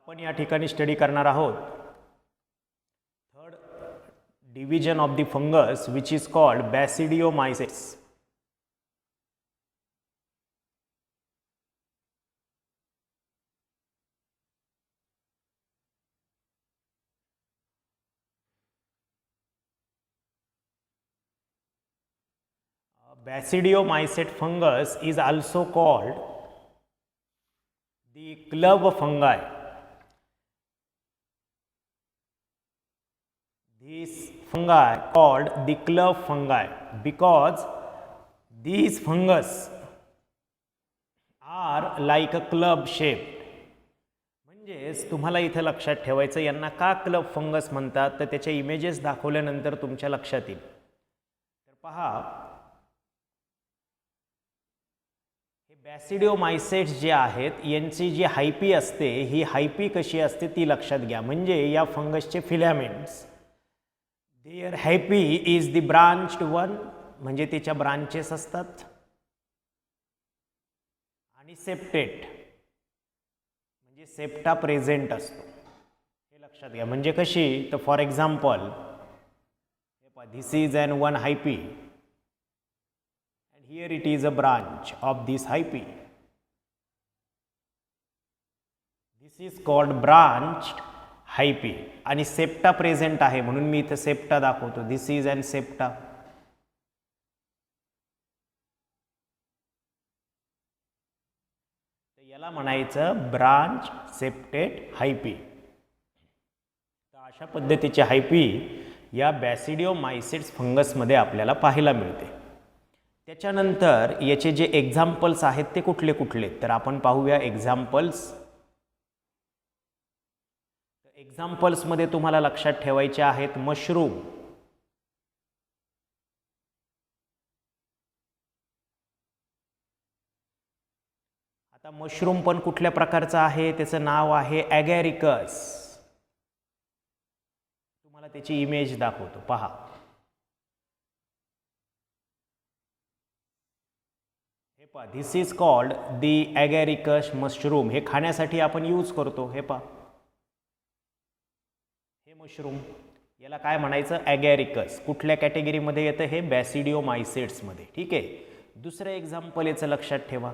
आपण या ठिकाणी स्टडी करणार आहोत third division of the fungus which is called basidiomycetes. Basidiomycete fungus is also called the club fungi. These fungi called the club fungi because these fungus are like a club shaped. म्हणजेच तुम्हाला इथे लक्षात ठेवायचं यांना का club fungus म्हणतात तर त्याचे इमेजेस दाखवल्यानंतर तुमच्या लक्षात येईल. तर पहा बॅसिडिओमायसेट्स जे आहेत यांची जी हायपी असते ही हायपी कशी असते ती लक्षात घ्या. म्हणजे या फंगसचे filaments there hyphae is the branched one म्हणजे त्याच्या ब्रांचेस असतात आणि सेप्टेट म्हणजे सेप्टा प्रेझेंट असतो हे लक्षात घ्या. म्हणजे कशी तर for example this is an one hyphae. Here it is a branch of this hyphae. This is called branched hyphae आणि सेप्टा प्रेझेंट आहे म्हणून मी इथे सेप्टा दाखवतो. This is an septa. तर याला म्हणायचं ब्रांच सेप्टेट हायपी. तर अशा पद्धतीचे हायपी या बॅसिडिओमायसेट्स फंगसमध्ये आपल्याला पाहायला मिळते. त्याच्यानंतर याचे जे एक्झाम्पल्स आहेत ते कुठले कुठले तर आपण पाहूया एक्झाम्पल्स. एक्झाम्पल्समध्ये तुम्हाला लक्षात ठेवायचे आहेत मशरूम, आता मशरूम पण कुठल्या प्रकारचा आहे त्याचं नाव आहे ॲगॅरिकस. तुम्हाला त्याची इमेज दाखवतो पहा. दिस इज कॉल्ड दी ॲगॅरिकस मशरूम. हे खाण्यासाठी आपण यूज करतो. हे पहा हे मशरूम याला काय म्हणायचं ॲगॅरिकस. कुठल्या कॅटेगरीमध्ये येतं हे बॅसिडिओमायसेट्समध्ये. ठीक आहे. दुसरं एक्झाम्पल याचं लक्षात ठेवा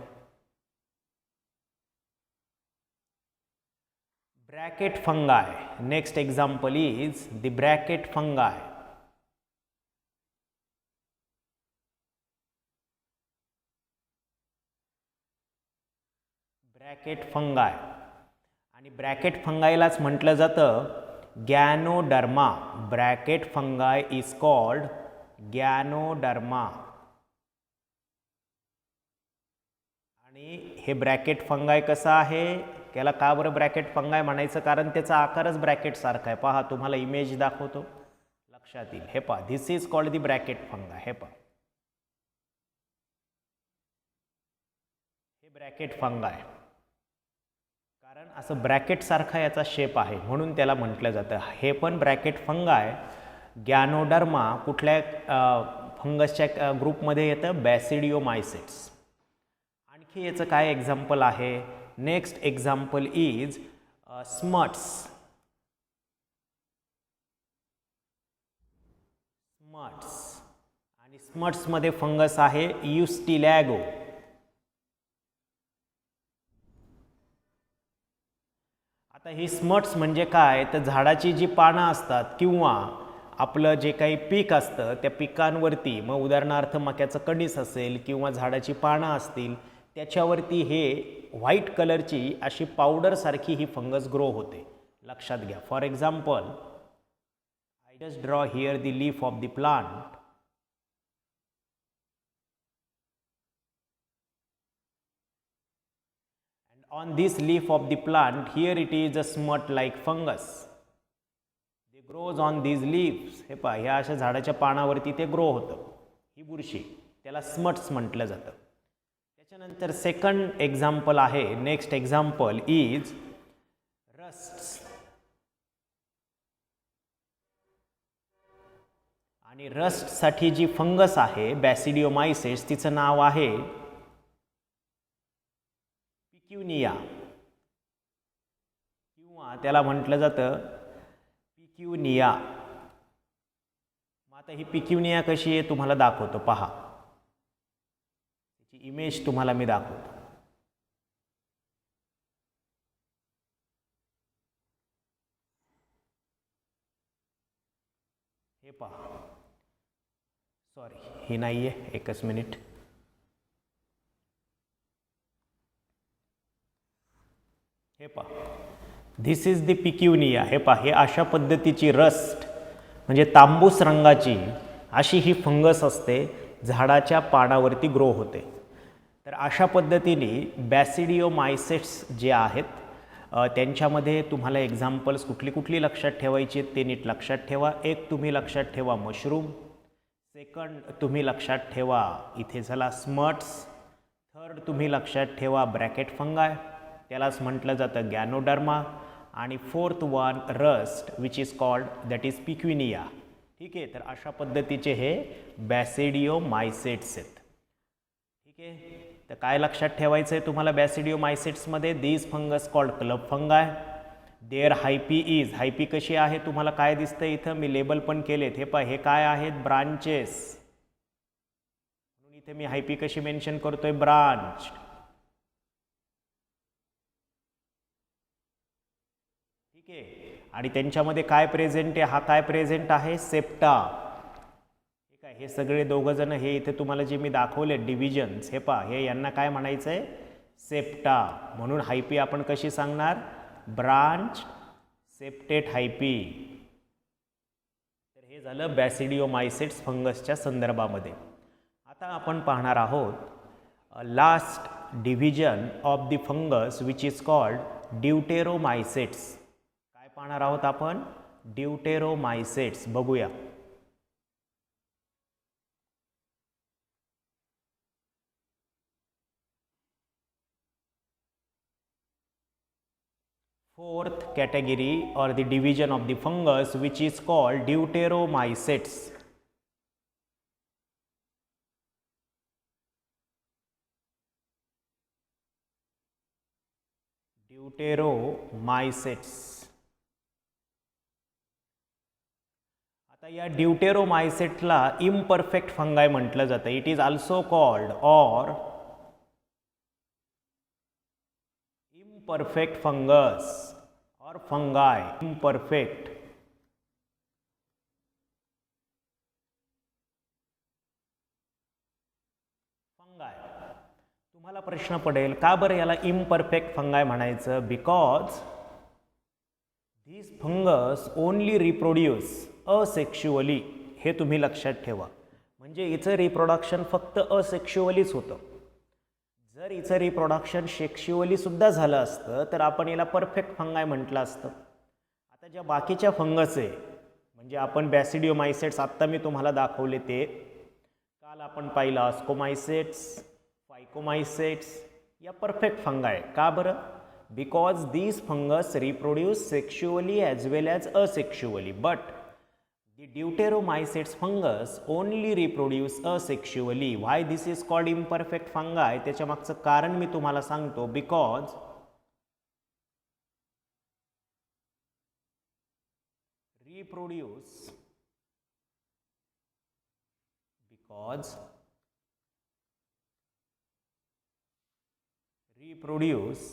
bracket fungi. Next example is the bracket fungi. Bracket fungi आणि ब्रॅकेट फंगायलाच म्हटलं जातं Ganoderma. Bracket fungi is called Ganoderma. आणि हे ब्रॅकेट फंगाय कसं आहे त्याला का बरं ब्रॅकेट फंगाय म्हणायचं कारण त्याचा आकारच ब्रॅकेट सारखा आहे. पहा तुम्हाला इमेज दाखवतो लक्षात येईल. हे पहा this is called the bracket फंगाय. हे पहा हे ब्रॅकेट फंगाय कारण असं ब्रॅकेट सारखा याचा शेप आहे म्हणून त्याला म्हटलं जातं. हे पण ब्रॅकेट फंगाय गॅनोडर्मा कुठल्या फंगसच्या ग्रुपमध्ये येतं बॅसिडिओमायसेट्स. आणखी याचं काय एक्झाम्पल आहे. Next example is smuts. Smuts आणि स्मट्समध्ये फंगस आहे युस्टिलॅगो. आता ही स्मट्स म्हणजे काय तर झाडाची जी पानं असतात किंवा आपलं जे काही पीक असतं त्या पिकांवरती मग उदाहरणार्थ मक्याचं कणीस असेल किंवा झाडाची पानं असतील त्याच्यावरती हे व्हाईट कलरची अशी पावडरसारखी ही फंगस ग्रो होते. लक्षात घ्या. For example I just draw here the leaf of the plant. On this leaf of the plant here it is a smut like fungus. They grows on these leaves. हे पहा ह्या अशा झाडाच्या पानावरती ते ग्रो होतं. ही बुरशी त्याला स्मट्स म्हटलं जातं. त्याच्यानंतर सेकंड एक्झाम्पल आहे. Next example is rusts. आणि रस्टसाठी जी फंगस आहे बॅसिडिओमायसेट्स तिचं नाव आहे पिक्युनिया किंवा किंवा त्याला म्हटलं जातं पिक्युनिया. मग आता ही पिक्युनिया कशी आहे तुम्हाला दाखवतो, पहा. त्याची इमेज तुम्हाला मी दाखवतो. हे पहा, सॉरी ही नाही आहे, एकच मिनिट. हे पहा, धिस इज द पिक्युनिया. हे पहा, हे अशा पद्धतीची रस्ट म्हणजे तांबूस रंगाची अशी ही फंगस असते, झाडाच्या पानावरती ग्रो होते. तर अशा पद्धतीने बॅसिडिओमायसेट्स जे आहेत त्यांच्यामध्ये तुम्हाला एक्झाम्पल्स कुठली कुठली लक्षात ठेवायची ते नीट लक्षात ठेवा. एक तुम्ही लक्षात ठेवा मशरूम, सेकंड तुम्ही लक्षात ठेवा इथे झाला स्मट्स, थर्ड तुम्ही लक्षात ठेवा ब्रॅकेट फंगाय, त्यालाच म्हटलं जातं गॅनोडर्मा, आणि fourth one rust which is called that is Puccinia. ठीक आहे, तर अशा पद्धतीचे हे बॅसिडिओमायसेट्स आहेत. ठीक आहे, तर काय लक्षात ठेवायचं आहे तुम्हाला बॅसिडिओमायसेट्समध्ये? These fungus called club fungi. There hyphae is, hyphae कशी आहे तुम्हाला काय दिसतं इथं, मी लेबल पण केलेत. हे पहा, हे काय आहेत, ब्रांचेस. म्हणून इथे मी हायपी कशी मेन्शन करतोय, ब्रांच. ठीक आहे, आणि त्यांच्यामध्ये काय प्रेझेंट आहे, हा काय प्रेझेंट आहे, सेप्टा. ठीक आहे, हे सगळे दोघं जण हे इथे तुम्हाला जे मी दाखवले डिव्हिजन्स, हे पहा, हे यांना काय म्हणायचं आहे, सेप्टा. म्हणून हायपी आपण कशी सांगणार, ब्रांच सेप्टेट हायपी. तर हे झालं बॅसिडिओमायसेट्स फंगसच्या संदर्भामध्ये. आता आपण पाहणार आहोत last division of the fungus which is called deuteromycetes. काय पाहणार आहोत आपण, ड्यूटेरोमायसेट्स. बघूया. Fourth category or the division of the fungus which is called deuteromycetes. Deuteromycetes. आता या ड्यूटेरोमायसेटला इम्परफेक्ट फंगाय म्हटलं जातं. इट इज ऑल्सो कॉल्ड और imperfect fungus or fungi. Imperfect fungi. तुम्हाला प्रश्न पडेल का बरं याला इम्परफेक्ट फंगाय म्हणायचं, because this fungus only reproduce asexually. हे तुम्ही लक्षात ठेवा. म्हणजे हिचं रिप्रोडक्शन फक्त असेक्शुअलीच होतं. जर हिचं रिप्रोडक्शन सेक्शुअली सुद्धा झालं असतं तर आपण याला परफेक्ट फंगाय म्हटलं असतं. आता ज्या बाकीच्या फंगस आहे म्हणजे आपण बॅसिडिओमायसेट्स आत्ता मी तुम्हाला दाखवले, ते काल आपण पाहिलं अस्कोमायसेट्स, फायकोमायसेट्स, या परफेक्ट फंगाय. का बरं, because these fungus reproduce sexually as well as asexually, but the deuteromycetes fungus only reproduce asexually. Why this is called imperfect fungi? त्याच्या मागचं कारण मी तुम्हाला सांगतो. because reproduce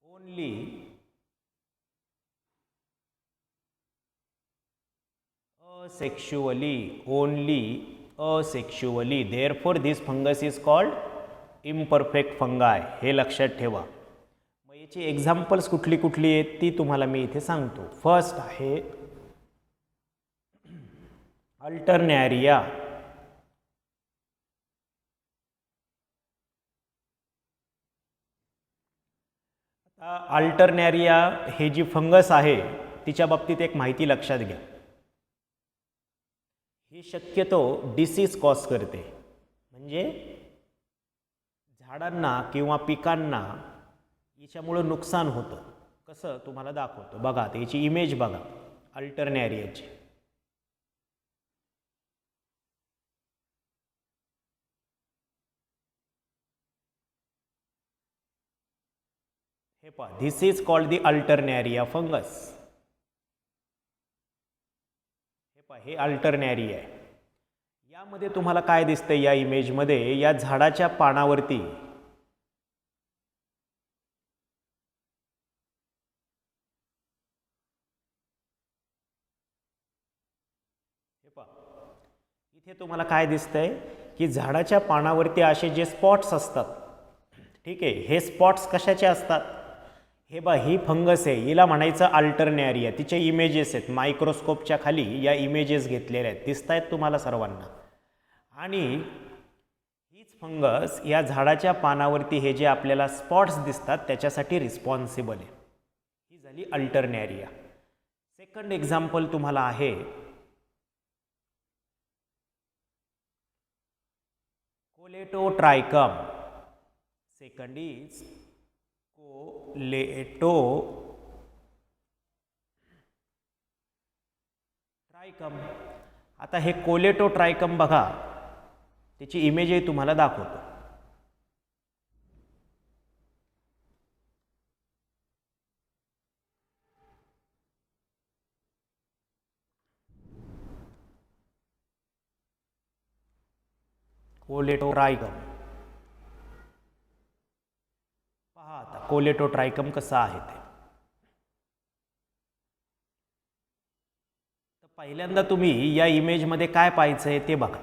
only asexually. Therefore this fungus is called imperfect fungi. हे लक्षात ठेवा. मग याची एक्झाम्पल्स कुठली कुठली आहेत ती तुम्हाला मी इथे सांगतो. फर्स्ट आहे अल्टरनॅरिया. आता अल्टरनॅरिया हे जी फंगस आहे तिच्या बाबतीत एक माहिती लक्षात घ्या. ही शक्यतो डिसीज कॉज करते, म्हणजे झाडांना किंवा पिकांना याच्यामुळं नुकसान होतं. कसं तुम्हाला दाखवतो बघा. याची इमेज बघा अल्टरनॅरियाची. हे पहा, this is called the Alternaria fungus. हे पहा, हे अल्टरनॅरिया आहे. यामध्ये तुम्हाला काय दिसतंय या इमेजमध्ये, या झाडाच्या पानावरती इथे तुम्हाला काय दिसतंय की झाडाच्या पानावरती असे जे स्पॉट्स असतात, ठीक आहे, हे स्पॉट्स कशाचे असतात? हे बा, ही फंगस आहे, हिला म्हणायचं अल्टरनॅरिया. तिचे इमेजेस आहेत मायक्रोस्कोपच्या खाली, या इमेजेस घेतलेल्या आहेत, दिसत आहेत तुम्हाला सर्वांना. आणि हीच फंगस या झाडाच्या पानावरती हे जे आपल्याला स्पॉट्स दिसतात त्याच्यासाठी रिस्पॉन्सिबल आहे. ही झाली अल्टरनॅरिया. सेकंड एक्झाम्पल तुम्हाला आहे कोलेटोट्रायकम. Second is कोलेटोट्रायकम. आता हे कोलेटोट्रायकम बघा, त्याची इमेजही तुम्हाला दाखवतो. कोलेटोट्रायकम पहा आता कोलेटोट्रायकम कसं आहे ते. तर पहिल्यांदा तुम्ही या इमेजमध्ये काय पाहायचं आहे ते बघा.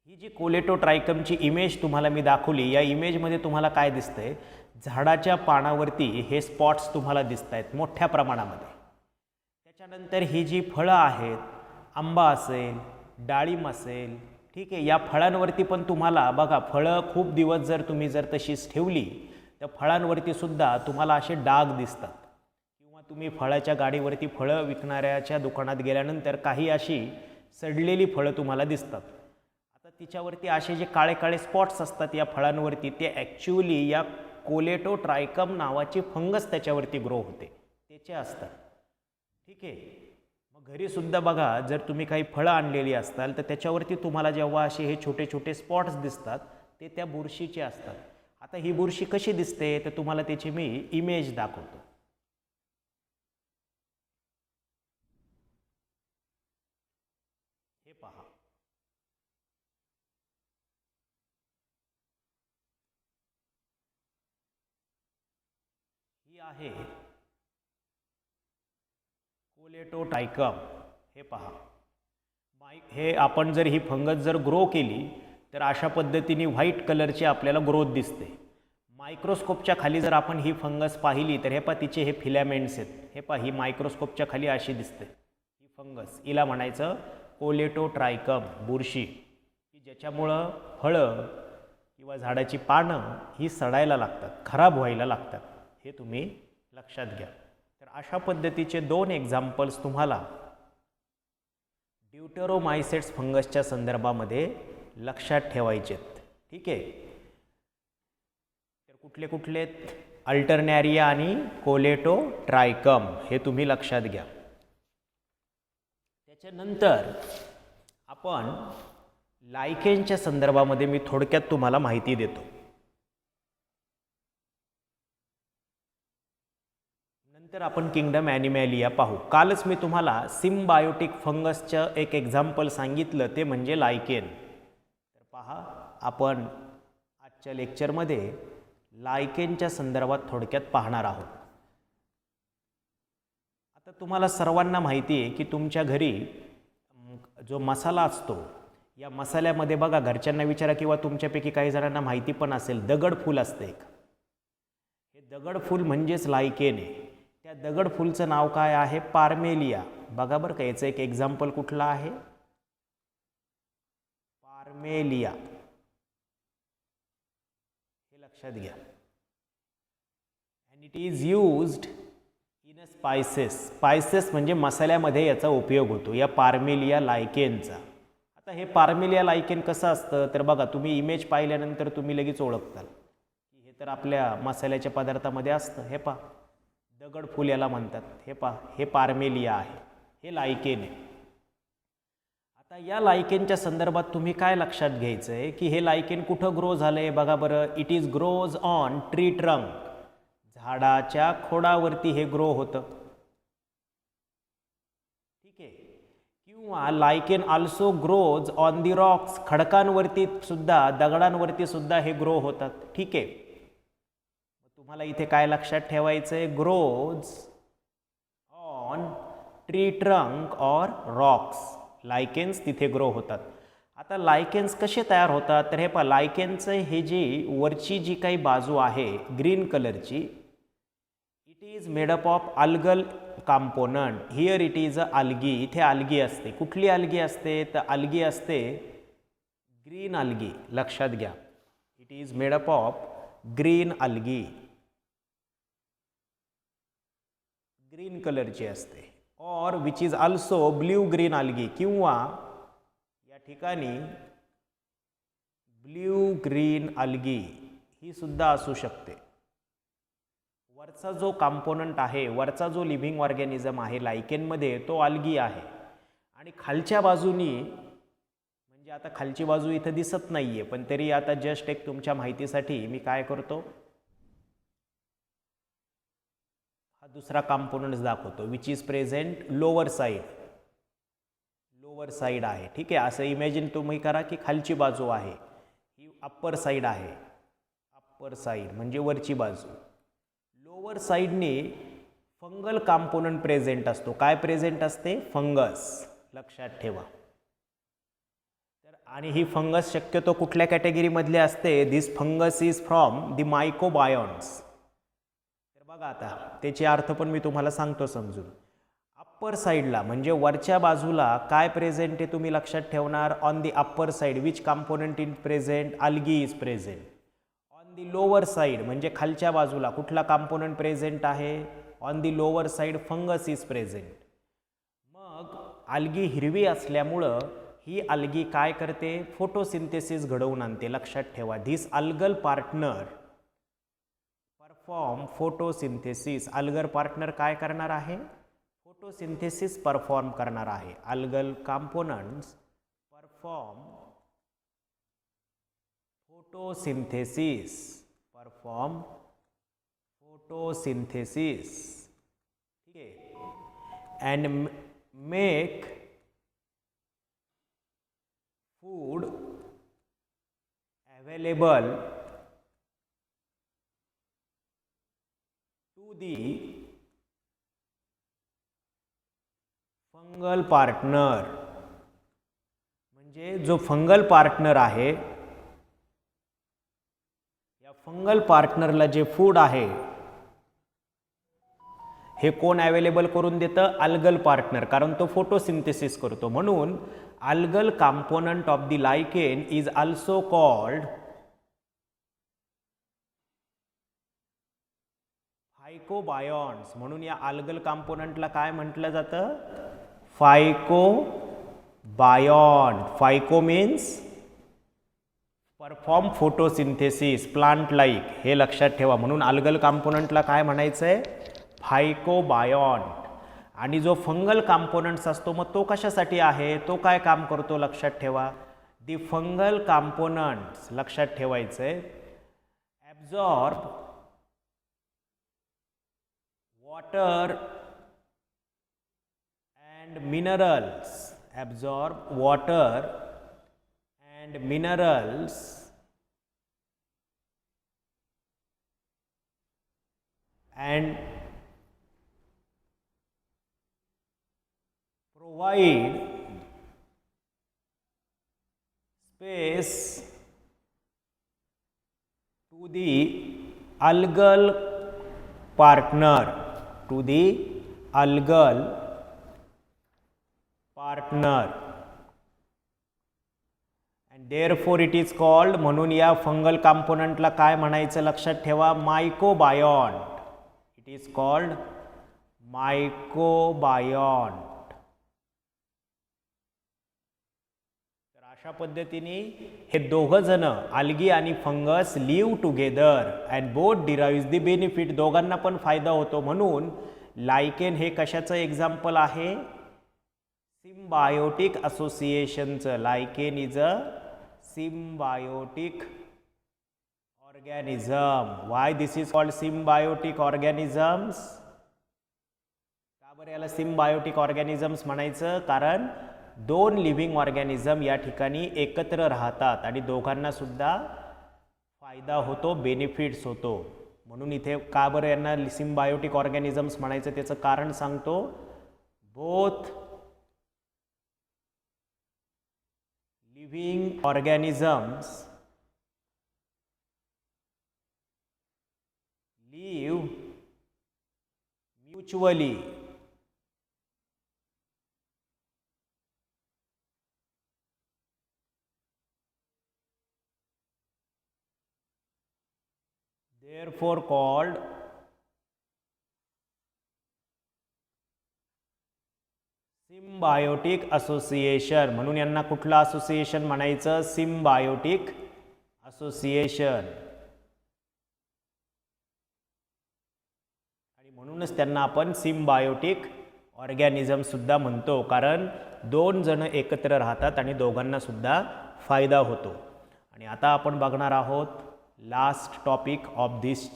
ही जी कोलेटोट्रायकमची इमेज तुम्हाला मी दाखवली, या इमेजमध्ये तुम्हाला काय दिसतंय, झाडाच्या पानावरती हे स्पॉट्स तुम्हाला दिसत आहेत मोठ्या प्रमाणामध्ये. त्याच्यानंतर ही जी फळं आहेत, आंबा असेल, डाळिंब असेल, ठीक आहे, या फळांवरती पण तुम्हाला बघा, फळं खूप दिवस जर तुम्ही तशीच ठेवली तर फळांवरती सुद्धा तुम्हाला असे डाग दिसतात. किंवा तुम्ही फळाच्या गाडीवरती फळं विकणाऱ्याच्या दुकानात गेल्यानंतर काही अशी सडलेली फळं तुम्हाला दिसतात. आता तिच्यावरती असे जे काळे काळे स्पॉट्स असतात या फळांवरती, ते ॲक्च्युअली या कोलेटोट्रायकम नावाची फंगस त्याच्यावरती ग्रो होते, त्याचे असतात. ठीक आहे. मग घरीसुद्धा बघा, जर तुम्ही काही फळं आणलेली असताल तर त्याच्यावरती तुम्हाला जेव्हा असे हे छोटे छोटे स्पॉट्स दिसतात ते त्या बुरशीचे असतात. आता ही बुरशी कशी दिसते तर तुम्हाला त्याची मी इमेज दाखवतो. हे पहा, ही आहे कोलेटोट्रायकम. हे पहा, हे आपण जर ही फंगस जर ग्रो केली तर अशा पद्धतीने व्हाईट कलरची आपल्याला ग्रोथ दिसते. मायक्रोस्कोपच्या खाली जर आपण ही फंगस पाहिली तर हे पहा, तिचे हे फिलॅमेंट्स आहेत. हे पहा, ही मायक्रोस्कोपच्या खाली अशी दिसते ही फंगस. हिला म्हणायचं कोलेटोट्रायकम बुरशी, की ज्याच्यामुळं फळं किंवा झाडाची पानं ही सडायला लागतात, खराब व्हायला लागतात. हे तुम्ही लक्षात घ्या. तर अशा पद्धतीचे दोन एक्झाम्पल्स तुम्हाला ड्यूटेरोमायसेट्स फंगसच्या संदर्भामध्ये लक्षात ठेवायचे आहेत. ठीक आहे. तर कुठले कुठले? अल्टरनॅरिया आणि कोलेटोट्रायकम, हे तुम्ही लक्षात घ्या. त्याच्यानंतर आपण लायकेनच्या संदर्भामध्ये मी थोडक्यात तुम्हाला माहिती देतो. नंतर आपण किंगडम ॲनिमॅलिया पाहू. कालच मी तुम्हाला सिम्बायोटिक फंगसचं एक एक्झाम्पल सांगितलं, ते म्हणजे लायकेन. तर पहा, आपण आजच्या लेक्चरमध्ये लायकेनच्या संदर्भात थोडक्यात पाहणार आहोत. आता तुम्हाला सर्वांना माहिती आहे की तुमच्या घरी जो मसाला असतो, या मसाल्यामध्ये बघा, घरच्यांना विचारा किंवा तुमच्यापैकी काही जणांना माहिती पण असेल, दगडफूल असते एक. हे दगडफूल म्हणजेच लायकेन आहे. त्या दगडफूलचं नाव काय आहे? पार्मेलिया. बघा बरं का, याचं एक एक्झाम्पल कुठला आहे? पार्मेलिया. हे लक्षात घ्या. And it is used in a spices. Spices म्हणजे मसाल्यामध्ये याचा उपयोग होतो, या पार्मेलिया लायकेनचा. आता हे पार्मेलिया लायकेन कसं असतं तर बघा, तुम्ही इमेज पाहिल्यानंतर तुम्ही लगेच ओळखताल की हे तर आपल्या मसाल्याच्या पदार्थामध्ये असतं. हे पहा, दगडफूल याला म्हणतात. हे पहा, हे पार्मेलिया आहे, हे लायकेन आहे. आता या लायकेनच्या संदर्भात तुम्ही काय लक्षात घ्यायचं आहे की हे लायकेन कुठं ग्रो झालंय बघा बरं. It is grows on tree trunk. झाडाच्या खोडावरती हे ग्रो होतं. ठीक आहे. किंवा lichen also grows on the rocks. खडकांवरती सुद्धा, दगडांवरती सुद्धा हे ग्रो होतात. ठीक आहे. तुम्हाला इथे काय लक्षात ठेवायचं आहे, grows on tree trunk or Roxx. Lichens तिथे ग्रो होतात. आता लायकेन्स कसे तयार होतात तर हे पहा, लायकेनचं हे जी वरची जी काही बाजू आहे ग्रीन कलरची, it is made up of algal component. Here it is a algae. इथे अल्गी असते. कुठली अल्गी असते तर अल्गी असते ग्रीन अल्गी. लक्षात घ्या, it is made up of green algae. Green कलरची असते. और which is also blue green algae. किंवा या ठिकाणी ब्ल्यू ग्रीन अल्गी ही सुद्धा असू शकते. वरचा जो कॉम्पोनंट आहे, वरचा जो लिव्हिंग ऑर्गॅनिझम आहे लायकेनमध्ये, तो अल्गी आहे. आणि खालच्या बाजूनी, म्हणजे आता खालची बाजू इथं दिसत नाहीये, पण तरी आता जस्ट एक तुमच्या माहितीसाठी मी काय करतो, हा दुसरा कॉम्पोनंट दाखवतो, which is present lower side. Lower side आहे. ठीक आहे. असं इमॅजिन तुम्ही करा की खालची बाजू आहे, ही अप्पर साइड आहे. अप्पर साइड म्हणजे वरची बाजू. लोअर साइडने फंगल कॉम्पोनंट प्रेझेंट असतो. काय प्रेझेंट असते? फंगस. लक्षात ठेवा. तर आणि ही फंगस शक्यतो कुठल्या कॅटेगरीमधले असते? दिस फंगस इज फ्रॉम द मायकोबायोन्स. बघा आता त्याचे अर्थ पण मी तुम्हाला सांगतो समजून. अप्पर साईडला म्हणजे वरच्या बाजूला काय प्रेझेंट आहे तुम्ही लक्षात ठेवणार. On the upper side which component is present? Algae is present. On the lower side म्हणजे खालच्या बाजूला कुठला कॉम्पोनंट प्रेझेंट आहे? On the lower side fungus is present. मग अल्गी हिरवी असल्यामुळं ही अल्गी काय करते? फोटोसिंथेसिस घडवून आणते. लक्षात ठेवा, this algal partner perform photosynthesis. Algal partner काय करणार आहे? फोटोसिंथेसिस परफॉर्म करणार आहे. Algal components perform photosynthesis. Perform photosynthesis. ठीक आहे. And make food available the fungal partner. म्हणजे जो फंगल पार्टनर आहे, या फंगल पार्टनरला जे फूड आहे हे कोण अवेलेबल करून देतं? Algal partner. कारण तो फोटोसिंथेसिस करतो. म्हणून algal component of the lichen is also called phycobionts. म्हणून या अल्गल कॉम्पोनंटला काय म्हटलं जातं? Phycobiont. Phyco means perform photosynthesis, plant like. हे लक्षात ठेवा. म्हणून अल्गल कॉम्पोनंटला काय म्हणायचंय? फायकोबायॉन. आणि जो फंगल कॉम्पोनंट्स असतो मग तो कशासाठी आहे? तो काय काम करतो? लक्षात ठेवा. दी फंगल कॉम्पोनंट्स, लक्षात ठेवायचंय, absorb water and minerals. Absorb water and minerals and provide space to the algal partner. To the algal partner and therefore it is called. म्हणून या फंगल कॉम्पोनंटला काय म्हणायचं? लक्षात ठेवा, mycobiont. It is called mycobiont. तर अशा पद्धतीने हे दोघं जण अल्गी आणि fungus live together and both derives the benefit. दोघांना पण फायदा होतो. म्हणून लायकेन हे कशाचं एक्झाम्पल आहे? सिम्बायोटिक असोसिएशनचं. Lichen is a symbiotic organism. Why this is called symbiotic organisms? का बरं याला सिम्बायोटिक ऑर्गॅनिझम्स म्हणायचं? कारण दोन लिव्हिंग ऑर्गॅनिझम या ठिकाणी एकत्र राहतात आणि दोघांना सुद्धा फायदा होतो, बेनिफिट्स होतो. म्हणून इथे का बरं यांना सिम्बायोटिक ऑर्गॅनिझम्स म्हणायचं त्याचं कारण सांगतो. Both living organisms live mutually therefore called symbiotic association. म्हणून यांना कुठलं असोसिएशन म्हणायचं? Symbiotic association. आणि म्हणूनच त्यांना आपण सिम्बायोटिक ऑर्गॅनिझम सुद्धा म्हणतो, कारण दोन जण एकत्र राहतात आणि दोघांना सुद्धा फायदा होतो. आणि आता आपण बघणार आहोत last topic of this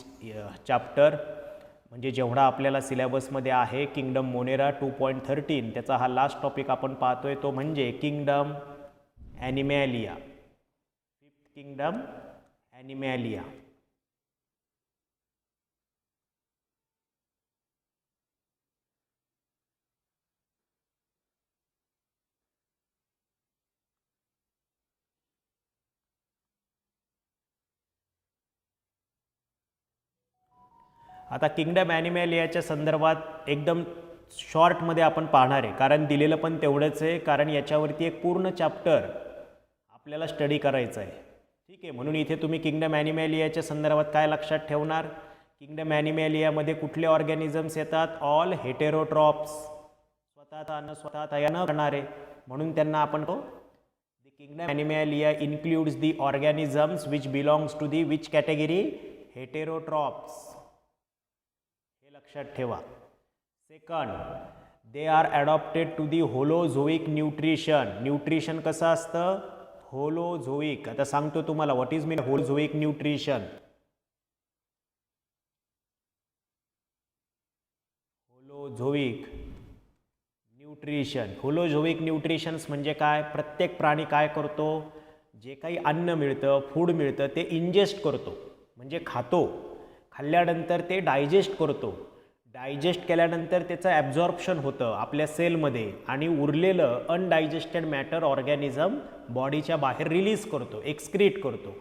chapter, म्हणजे जेवढा आपल्याला सिलेबसमध्ये आहे किंगडम मोनेरा 2.13, त्याचा हा लास्ट टॉपिक आपण पाहतोय, तो म्हणजे kingdom Animalia. Fifth kingdom Animalia. आता किंगडम ॲनिमॅलियाच्या संदर्भात एकदम शॉर्टमध्ये आपण पाहणार आहे, कारण दिलेलं पण तेवढंच आहे, कारण याच्यावरती एक पूर्ण चॅप्टर आपल्याला स्टडी करायचं आहे. ठीक आहे, म्हणून इथे तुम्ही किंगडम ॲनिमॅलियाच्या संदर्भात काय लक्षात ठेवणार? किंगडम ॲनिमॅलियामध्ये कुठले ऑर्गॅनिझम्स येतात? ऑल हेटेरोट्रॉप्स, स्वतः अन्न स्वतः तयार न करणारे, म्हणून त्यांना आपण the kingdom Animalia includes the organisms which belongs to the which category? Heterotrophs. लक्षात ठेवा. Second, they are adopted to the holozoic nutrition. Nutrition कसं असतं? होलोझोइक. आता सांगतो तुम्हाला what is mean holozoic nutrition. Holozoic nutrition. Holozoic nutritions म्हणजे काय? प्रत्येक प्राणी काय करतो? जे काही अन्न मिळतं, फूड मिळतं, ते इंजेस्ट करतो, म्हणजे खातो. खाल्ल्यानंतर ते डायजेस्ट करतो. डायजेस्ट केल्यानंतर त्याचं ॲब्झॉर्प्शन होतं आपल्या सेलमध्ये, आणि उरलेलं अनडायजेस्टेड मॅटर ऑर्गॅनिझम बॉडीच्या बाहेर रिलीज करतो, एक्सक्रीट करतो.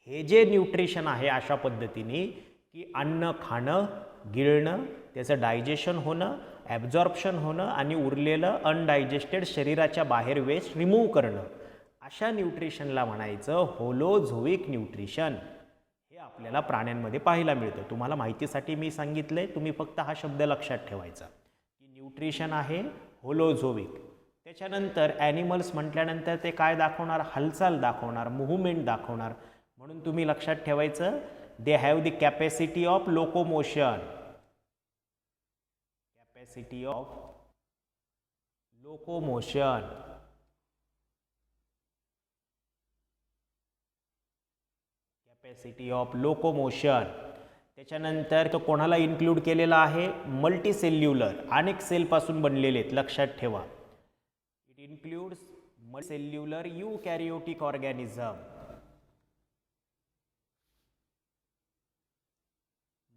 हे जे न्यूट्रिशन आहे अशा पद्धतीने की अन्न खाणं, गिळणं, त्याचं डायजेशन होणं, ॲब्झॉर्प्शन होणं आणि उरलेलं अनडायजेस्टेड शरीराच्या बाहेर वेस्ट रिमूव्ह करणं, अशा न्यूट्रिशनला म्हणायचं होलोझोइक न्यूट्रिशन. आपल्याला प्राण्यांमध्ये पाहायला मिळतं. तुम्हाला माहितीसाठी मी सांगितलंय, तुम्ही फक्त हा शब्द लक्षात ठेवायचा की न्यूट्रिशन आहे होलोझोइक. त्याच्यानंतर ॲनिमल्स म्हटल्यानंतर ते काय दाखवणार? हालचाल दाखवणार, मूव्हमेंट दाखवणार. म्हणून तुम्ही लक्षात ठेवायचं they have the capacity of locomotion. Capacity of locomotion. Capacity of locomotion. त्याच्यानंतर तो कोणाला इन्क्लूड केलेला आहे? मल्टीसेल्युलर, अनेक सेलपासून बनलेले आहेत, लक्षात ठेवा. It includes multicellular eukaryotic organism.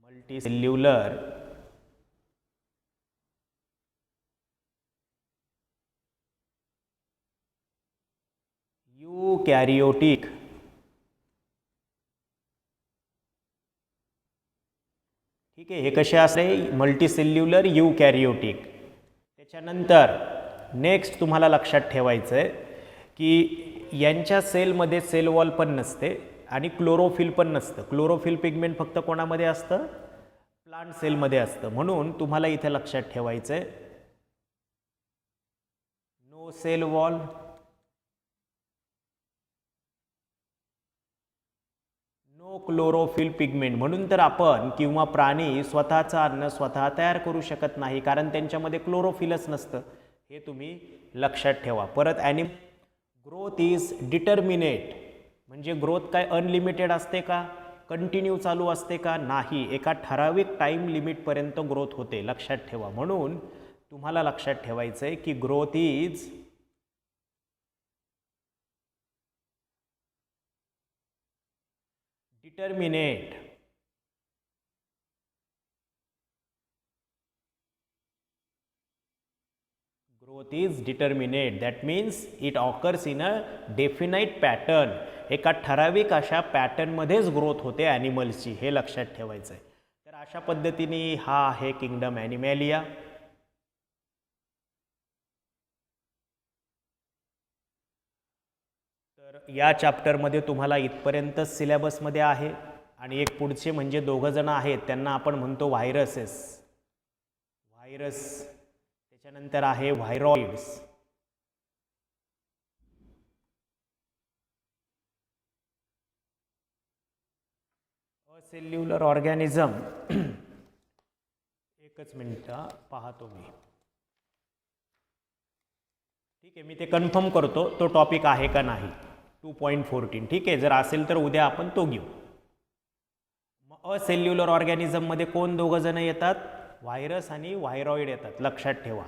Multicellular eukaryotic. ठीक आहे, हे कसे असते? Multicellular eukaryotic. त्याच्यानंतर नेक्स्ट तुम्हाला लक्षात ठेवायचं आहे की यांच्या सेलमध्ये सेल वॉल पण नसते आणि क्लोरोफिल पण नसतं. क्लोरोफिल पिगमेंट फक्त कोणामध्ये असतं? प्लांट सेलमध्ये असतं. म्हणून तुम्हाला इथे लक्षात ठेवायचं आहे no cell wall, no chlorophyll pigment. म्हणून तर आपण किंवा प्राणी स्वतःचं अन्न स्वतः तयार करू शकत नाही, कारण त्यांच्यामध्ये क्लोरोफिलच नसतं. हे तुम्ही लक्षात ठेवा. परत ग्रोथ इज डिटर्मिनेट म्हणजे ग्रोथ काय अनलिमिटेड असते का, कंटिन्यू चालू असते का, नाही, एका ठराविक टाईम लिमिटपर्यंत ग्रोथ होते, लक्षात ठेवा. म्हणून तुम्हाला लक्षात ठेवायचं आहे की growth is determinate. Growth is determinate that means it occurs in a definite pattern. एका ठराविक अशा पॅटर्नमध्येच ग्रोथ होते ॲनिमल्सची, हे लक्षात ठेवायचं आहे. तर अशा पद्धतीने हा आहे किंगडम ॲनिमॅलिया. तर या चॅप्टरमध्ये तुम्हाला इथपर्यंतच सिलेबसमध्ये आहे. आणि एक पुढचे म्हणजे दोघं जण आहेत, त्यांना आपण म्हणतो व्हायरसेस, व्हायरस. त्याच्यानंतर आहे व्हायरॉइड्स. Acellular organism. एकच मिनिट पाहतो मी. ठीक आहे, मी ते कन्फर्म करतो तो टॉपिक आहे का नाही. 2.14. ठीक आहे, जर असेल तर उद्या आपण तो घेऊ. मग असेल्युलर ऑर्गॅनिझममध्ये कोण दोघं जण येतात, व्हायरस आणि व्हायरॉइड येतात, लक्षात ठेवा.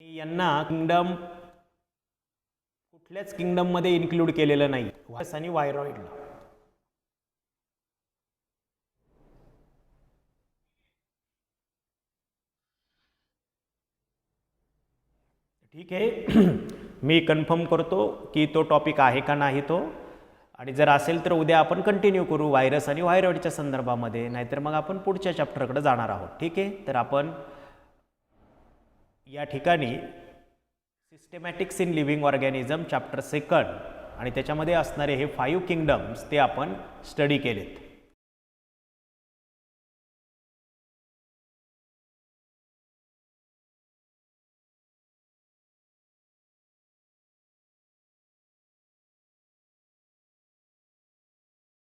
यांना किंगडम कुठल्याच किंगडममध्ये इन्क्लूड केलेलं नाही, व्हायरस आणि व्हायरॉइडला. ठीक आहे, मी कन्फर्म करतो की तो टॉपिक आहे का नाही तो. आणि जर असेल तर उद्या आपण कंटिन्यू करू व्हायरस आणि व्हायरॉइडच्या संदर्भामध्ये, नाहीतर मग आपण पुढच्या चॅप्टरकडे जाणार आहोत. ठीक आहे, तर आपण या ठिकाणी सिस्टेमॅटिक्स इन लिव्हिंग ऑर्गॅनिझम चॅप्टर 2 आणि त्याच्यामध्ये असणारे हे 5 किंगडम्स ते आपण स्टडी केलेत.